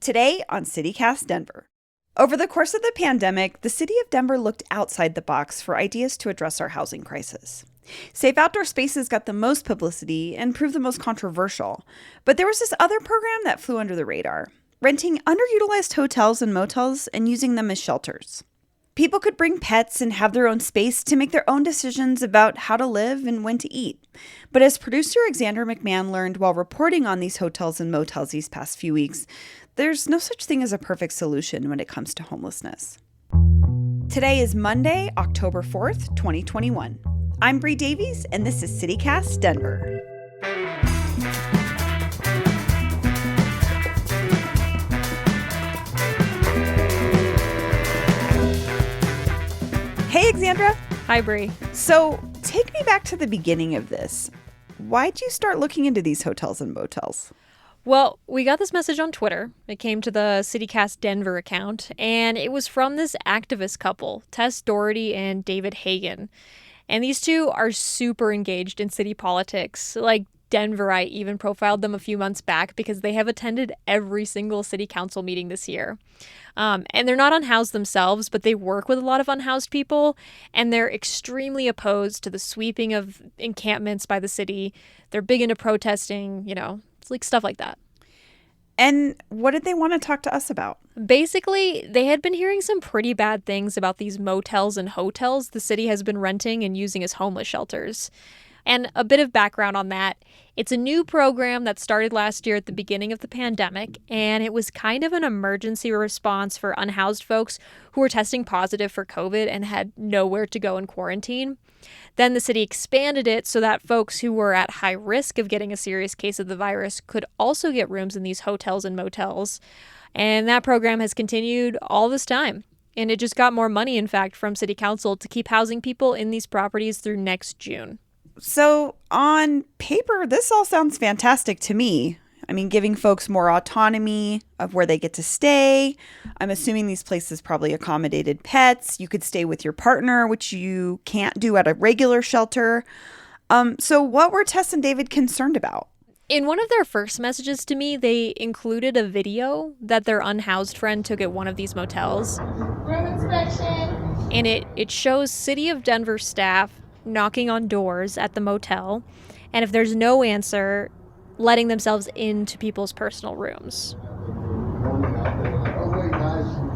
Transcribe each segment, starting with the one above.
Today on CityCast Denver. Over the course of the pandemic, the city of Denver looked outside the box for ideas to address our housing crisis. Safe Outdoor Spaces got the most publicity and proved the most controversial. But there was this other program that flew under the radar, renting underutilized hotels and motels and using them as shelters. People could bring pets and have their own space to make their own decisions about how to live and when to eat. But as producer Alexandra McMahon learned while reporting on these hotels and motels these past few weeks, there's no such thing as a perfect solution when it comes to homelessness. Today is Monday, October 4th, 2021. I'm Bree Davies, and this is CityCast Denver. Hey, Alexandra. Hi, Bree. So, take me back to the beginning of this. Why'd you start looking into these hotels and motels? Well, we got this message on Twitter. It came to the CityCast Denver account, and it was from this activist couple, Tess Doherty and David Hagan. And these two are super engaged in city politics. Like Denverite even profiled them a few months back because they have attended every single city council meeting this year. And they're not unhoused themselves, but they work with a lot of unhoused people, and they're extremely opposed to the sweeping of encampments by the city. They're big into protesting, it's like stuff like that. And what did they want to talk to us about? Basically, they had been hearing some pretty bad things about these motels and hotels the city has been renting and using as homeless shelters. And a bit of background on that, it's a new program that started last year at the beginning of the pandemic, and it was kind of an emergency response for unhoused folks who were testing positive for COVID and had nowhere to go in quarantine. Then the city expanded it so that folks who were at high risk of getting a serious case of the virus could also get rooms in these hotels and motels. And that program has continued all this time. And it just got more money, in fact, from City Council to keep housing people in these properties through next June. So on paper, this all sounds fantastic to me. I mean, giving folks more autonomy of where they get to stay. I'm assuming these places probably accommodated pets. You could stay with your partner, which you can't do at a regular shelter. So what were Tess and David concerned about? In one of their first messages to me, they included a video that their unhoused friend took at one of these motels. Room inspection. And it shows City of Denver staff knocking on doors at the motel, and if there's no answer, letting themselves into people's personal rooms.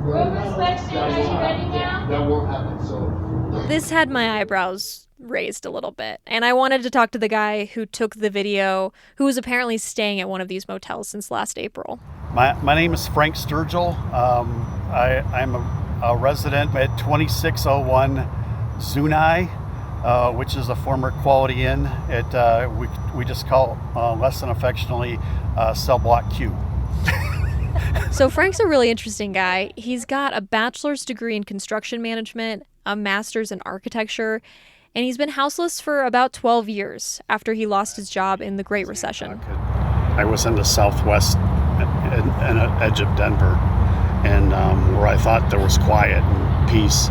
Room inspection, are you ready now? That won't happen, so. This had my eyebrows raised a little bit, and I wanted to talk to the guy who took the video, who was apparently staying at one of these motels since last April. My name is Frank Sturgill. I'm a resident at 2601 Zunai. Which is a former Quality Inn. We just call less than affectionately Cell Block Q. So Frank's a really interesting guy. He's got a bachelor's degree in construction management, a master's in architecture, and he's been houseless for about 12 years after he lost his job in the Great Recession. I was in the southwest edge of Denver, and where I thought there was quiet and peace,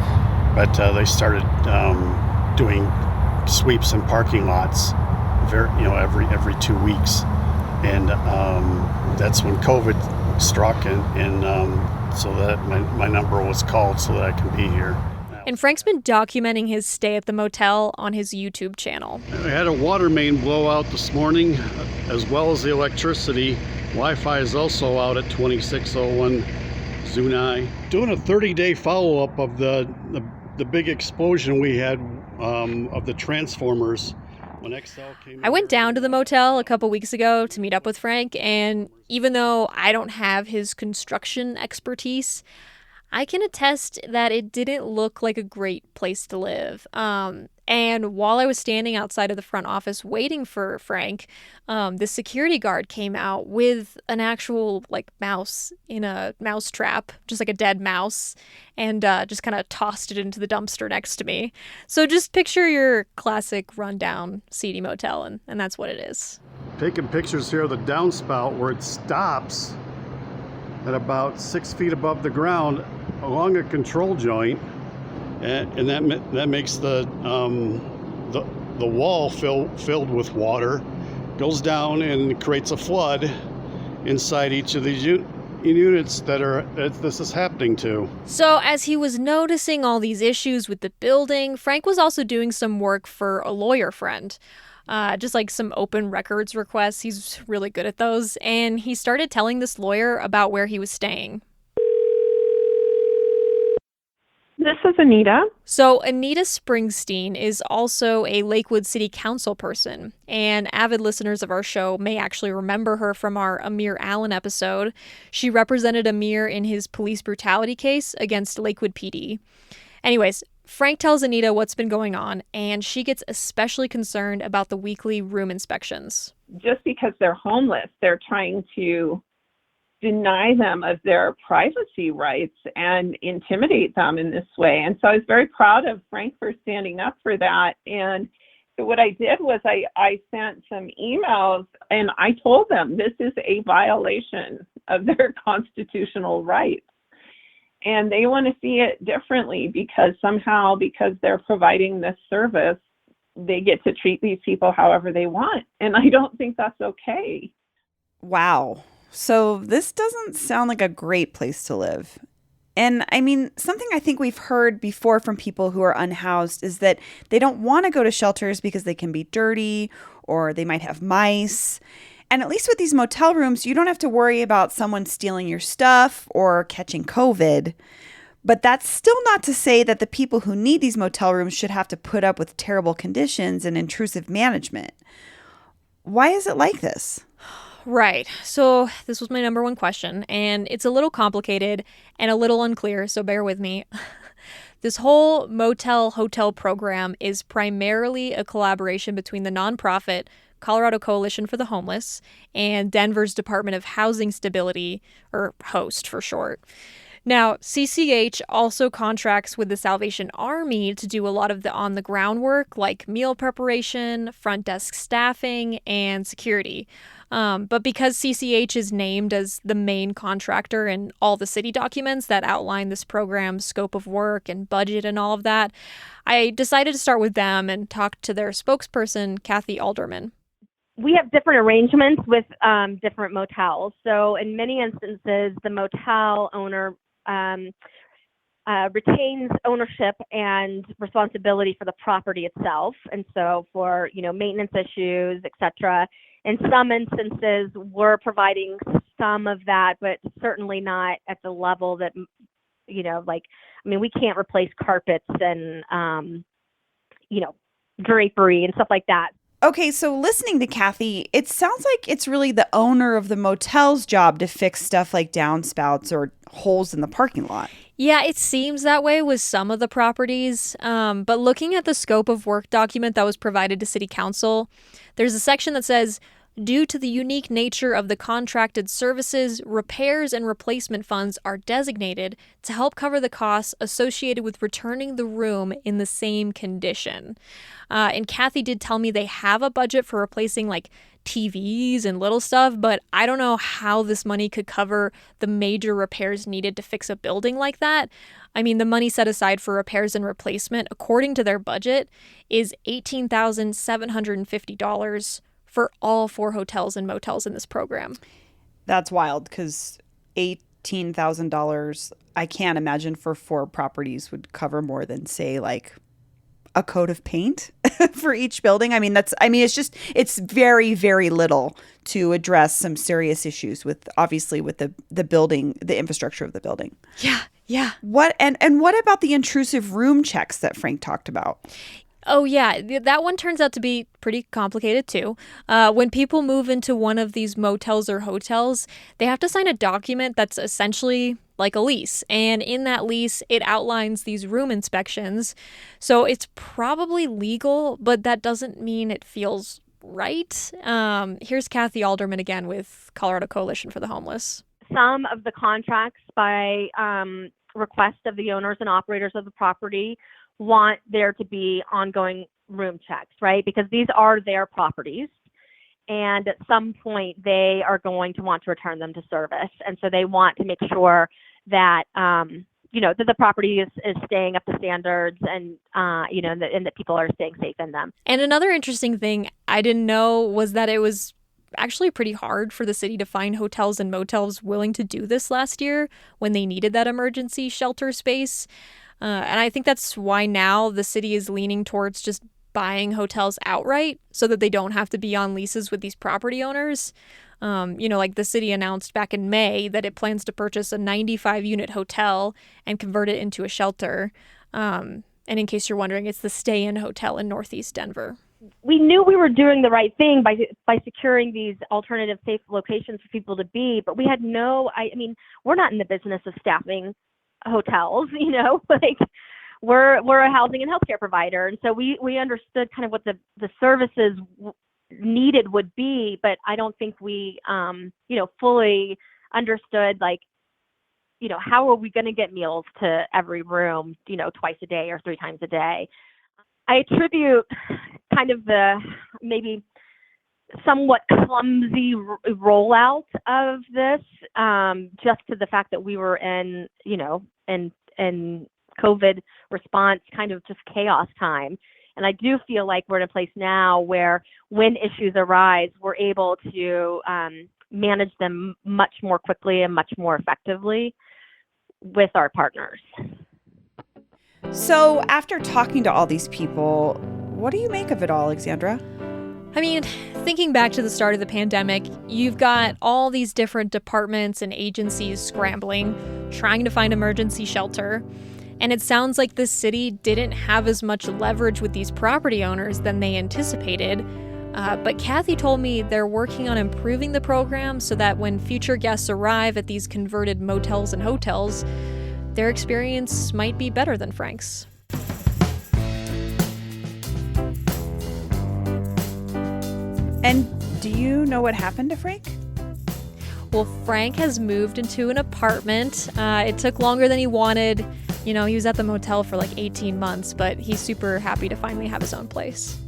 but they started doing sweeps in parking lots every 2 weeks, and that's when COVID struck, and so that my number was called so that I can be here. And Frank's been documenting his stay at the motel on his YouTube channel. I had a water main blowout this morning, as well as the electricity. Wi-Fi is also out at 2601 Zunai. Doing a 30-day follow-up of the big explosion we had of the transformers when Xcel came. I went down to the motel a couple weeks ago to meet up with Frank, and even though I don't have his construction expertise, I can attest that it didn't look like a great place to live. And while I was standing outside of the front office waiting for Frank, the security guard came out with an actual mouse in a mouse trap, just like a dead mouse, and just kind of tossed it into the dumpster next to me. So just picture your classic rundown seedy motel, and that's what it is. Taking pictures here of the downspout where it stops at about 6 feet above the ground along a control joint. And that makes the wall filled with water, goes down and creates a flood inside each of these units that this is happening to. So, as he was noticing all these issues with the building, Frank was also doing some work for a lawyer friend. Just like some open records requests. He's really good at those. And he started telling this lawyer about where he was staying. This is Anita. So Anita Springsteen is also a Lakewood City Council person, and avid listeners of our show may actually remember her from our Amir Allen episode. She represented Amir in his police brutality case against Lakewood PD. Anyways, Frank tells Anita what's been going on, and she gets especially concerned about the weekly room inspections. Just because they're homeless, they're trying to deny them of their privacy rights and intimidate them in this way. And so I was very proud of Frank for standing up for that. And what I did was I sent some emails and I told them this is a violation of their constitutional rights. And they want to see it differently because somehow, because they're providing this service, they get to treat these people however they want. And I don't think that's okay. Wow. So this doesn't sound like a great place to live. And I mean, something I think we've heard before from people who are unhoused is that they don't want to go to shelters because they can be dirty or they might have mice. And at least with these motel rooms, you don't have to worry about someone stealing your stuff or catching COVID. But that's still not to say that the people who need these motel rooms should have to put up with terrible conditions and intrusive management. Why is it like this? Right. So this was my number one question, and it's a little complicated and a little unclear, so bear with me. This whole motel hotel program is primarily a collaboration between the nonprofit Colorado Coalition for the Homeless and Denver's Department of Housing Stability, or HOST for short. Now, CCH also contracts with the Salvation Army to do a lot of the on-the-ground work, like meal preparation, front desk staffing, and security. But because CCH is named as the main contractor in all the city documents that outline this program's scope of work and budget and all of that, I decided to start with them and talk to their spokesperson, Kathy Alderman. We have different arrangements with different motels. So in many instances, the motel owner retains ownership and responsibility for the property itself. And so for, maintenance issues, et cetera. In some instances, we're providing some of that, but certainly not at the level that, we can't replace carpets and, drapery and stuff like that. Okay, so listening to Kathy, it sounds like it's really the owner of the motel's job to fix stuff like downspouts or holes in the parking lot. Yeah, it seems that way with some of the properties, but looking at the scope of work document that was provided to City Council, there's a section that says, due to the unique nature of the contracted services, repairs and replacement funds are designated to help cover the costs associated with returning the room in the same condition. And Kathy did tell me they have a budget for replacing like TVs and little stuff, but I don't know how this money could cover the major repairs needed to fix a building like that. I mean, the money set aside for repairs and replacement, according to their budget, is $18,750 for all 4 hotels and motels in this program. That's wild because $18,000, I can't imagine for 4 properties would cover more than, say, like a coat of paint for each building. It's very, very little to address some serious issues with the building, the infrastructure of the building. Yeah. What about the intrusive room checks that Frank talked about? Oh, yeah. That one turns out to be pretty complicated, too. When people move into one of these motels or hotels, they have to sign a document that's essentially like a lease. And in that lease, it outlines these room inspections. So it's probably legal, but that doesn't mean it feels right. Here's Kathy Alderman again with Colorado Coalition for the Homeless. Some of the contracts by request of the owners and operators of the property want there to be ongoing room checks, right? Because these are their properties. And at some point, they are going to want to return them to service. And so they want to make sure that, that the property is staying up to standards and, and that people are staying safe in them. And another interesting thing I didn't know was that it was actually pretty hard for the city to find hotels and motels willing to do this last year when they needed that emergency shelter space. And I think that's why now the city is leaning towards just buying hotels outright so that they don't have to be on leases with these property owners. Like the city announced back in May that it plans to purchase a 95-unit hotel and convert it into a shelter. And in case you're wondering, it's the Stay Inn Hotel in Northeast Denver. We knew we were doing the right thing by securing these alternative safe locations for people to be, but we had we're not in the business of staffing hotels, like we're a housing and healthcare provider. And so we understood kind of what the services needed would be, but I don't think we, fully understood, how are we going to get meals to every room, twice a day or 3 times a day. I attribute kind of the maybe somewhat clumsy rollout of this just to the fact that we were in COVID response, kind of just chaos time. And I do feel like we're in a place now where when issues arise, we're able to manage them much more quickly and much more effectively with our partners. So after talking to all these people, what do you make of it all, Alexandra? I mean, thinking back to the start of the pandemic, you've got all these different departments and agencies scrambling, trying to find emergency shelter. And it sounds like the city didn't have as much leverage with these property owners than they anticipated. But Kathy told me they're working on improving the program so that when future guests arrive at these converted motels and hotels, their experience might be better than Frank's. And do you know what happened to Frank? Well, Frank has moved into an apartment. It took longer than he wanted. He was at the motel for like 18 months, but he's super happy to finally have his own place.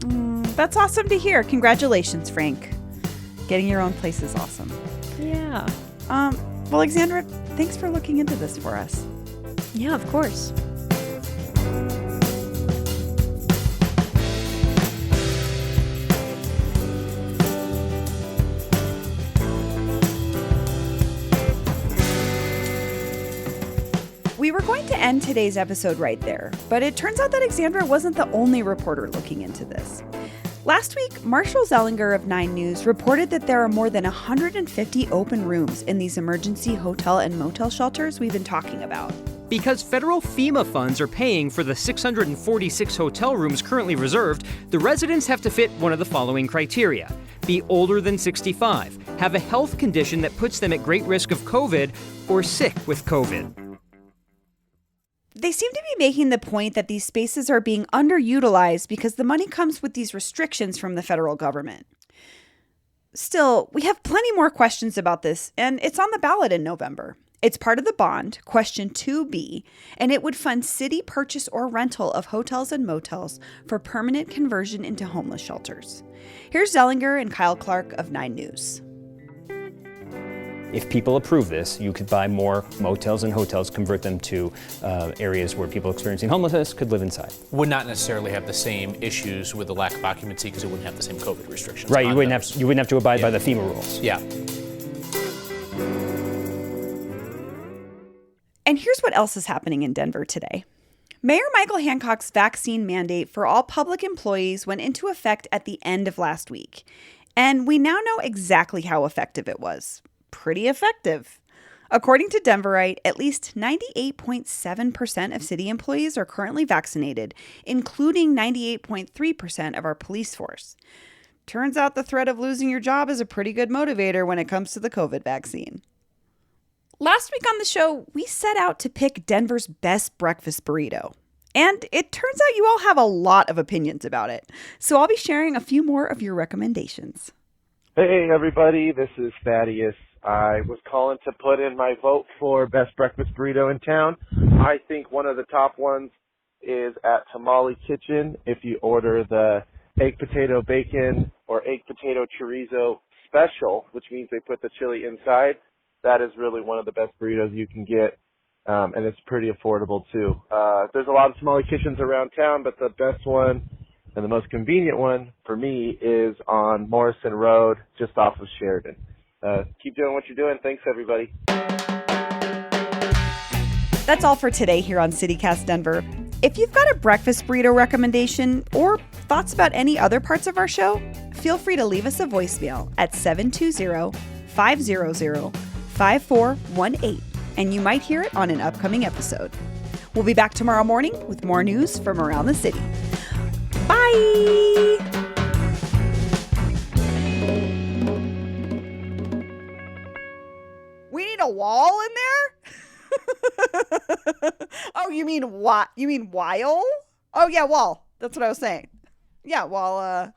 That's awesome to hear. Congratulations, Frank. Getting your own place is awesome. Yeah. Well, Alexandra, thanks for looking into this for us. Yeah, of course. We were going to end today's episode right there, but it turns out that Alexandra wasn't the only reporter looking into this. Last week, Marshall Zellinger of 9 News reported that there are more than 150 open rooms in these emergency hotel and motel shelters we've been talking about. Because federal FEMA funds are paying for the 646 hotel rooms currently reserved, the residents have to fit one of the following criteria: be older than 65, have a health condition that puts them at great risk of COVID, or sick with COVID. They seem to be making the point that these spaces are being underutilized because the money comes with these restrictions from the federal government. Still, we have plenty more questions about this, and it's on the ballot in November. It's part of the bond, question 2B, and it would fund city purchase or rental of hotels and motels for permanent conversion into homeless shelters. Here's Zellinger and Kyle Clark of 9 News. If people approve this, you could buy more motels and hotels, convert them to areas where people experiencing homelessness could live inside. Would not necessarily have the same issues with the lack of occupancy because it wouldn't have the same COVID restrictions. Right, you wouldn't have to abide by the FEMA rules. Yeah. And here's what else is happening in Denver today. Mayor Michael Hancock's vaccine mandate for all public employees went into effect at the end of last week. And we now know exactly how effective it was. Pretty effective. According to Denverite, at least 98.7% of city employees are currently vaccinated, including 98.3% of our police force. Turns out the threat of losing your job is a pretty good motivator when it comes to the COVID vaccine. Last week on the show, we set out to pick Denver's best breakfast burrito. And it turns out you all have a lot of opinions about it. So I'll be sharing a few more of your recommendations. Hey everybody, this is Thaddeus. I was calling to put in my vote for best breakfast burrito in town. I think one of the top ones is at Tamale Kitchen. If you order the egg potato bacon or egg potato chorizo special, which means they put the chili inside, that is really one of the best burritos you can get, and it's pretty affordable too. There's a lot of Tamale Kitchens around town, but the best one And the most convenient one for me is on Morrison Road, just off of Sheridan. Keep doing what you're doing. Thanks, everybody. That's all for today here on CityCast Denver. If you've got a breakfast burrito recommendation or thoughts about any other parts of our show, feel free to leave us a voicemail at 720-500-5418, and you might hear it on an upcoming episode. We'll be back tomorrow morning with more news from around the city. Bye! We need a wall in there? Oh, you mean what? You mean while? Oh, yeah, wall. That's what I was saying. Yeah, while,